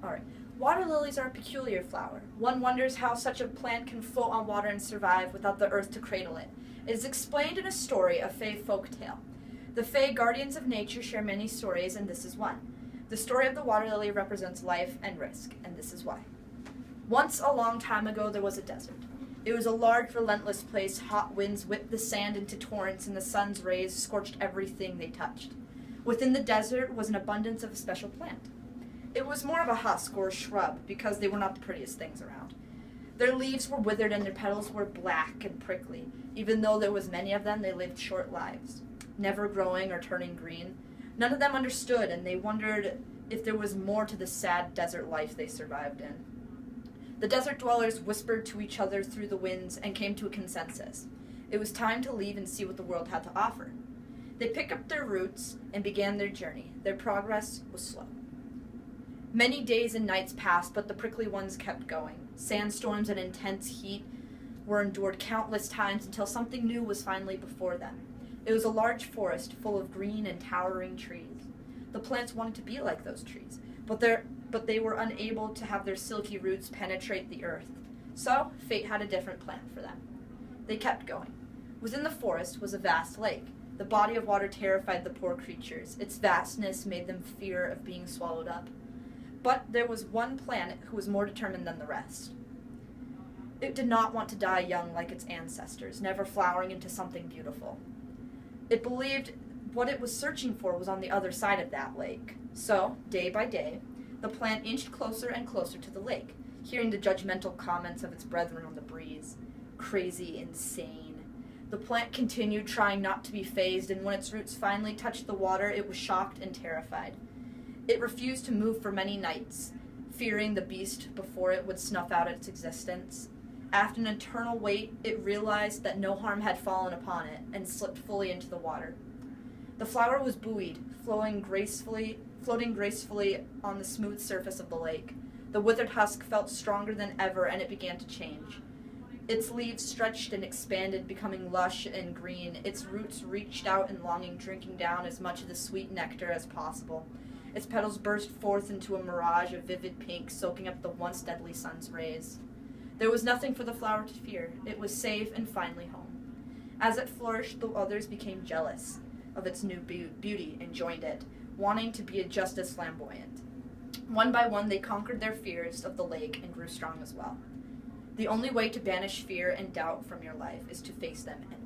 All right. Water lilies are a peculiar flower. One wonders how such a plant can float on water and survive without the earth to cradle it. It is explained in a story, a Fey folk tale. The Fey, guardians of nature, share many stories, and this is one. The story of the water lily represents life and risk, and this is why. Once, a long time ago, there was a desert. It was a large, relentless place. Hot winds whipped the sand into torrents, and the sun's rays scorched everything they touched. Within the desert was an abundance of a special plant. It was more of a husk or a shrub, because they were not the prettiest things around. Their leaves were withered and their petals were black and prickly. Even though there was many of them, they lived short lives, never growing or turning green. None of them understood, and they wondered if there was more to the sad desert life they survived in. The desert dwellers whispered to each other through the winds and came to a consensus. It was time to leave and see what the world had to offer. They picked up their roots and began their journey. Their progress was slow. Many days and nights passed, but the prickly ones kept going. Sandstorms and intense heat were endured countless times until something new was finally before them. It was a large forest full of green and towering trees. The plants wanted to be like those trees, but they were unable to have their silky roots penetrate the earth. So, fate had a different plan for them. They kept going. Within the forest was a vast lake. The body of water terrified the poor creatures. Its vastness made them fear of being swallowed up. But there was one planet who was more determined than the rest. It did not want to die young like its ancestors, never flowering into something beautiful. It believed what it was searching for was on the other side of that lake. So, day by day, the plant inched closer and closer to the lake, hearing the judgmental comments of its brethren on the breeze. Crazy, insane. The plant continued trying not to be fazed, and when its roots finally touched the water, it was shocked and terrified. It refused to move for many nights, fearing the beast before it would snuff out its existence. After an eternal wait, it realized that no harm had fallen upon it, and slipped fully into the water. The flower was buoyed, floating gracefully on the smooth surface of the lake. The withered husk felt stronger than ever, and it began to change. Its leaves stretched and expanded, becoming lush and green. Its roots reached out in longing, drinking down as much of the sweet nectar as possible. Its petals burst forth into a mirage of vivid pink, soaking up the once deadly sun's rays. There was nothing for the flower to fear. It was safe and finally home. As it flourished, the others became jealous of its new beauty and joined it, wanting to be just as flamboyant. One by one, they conquered their fears of the lake and grew strong as well. The only way to banish fear and doubt from your life is to face them and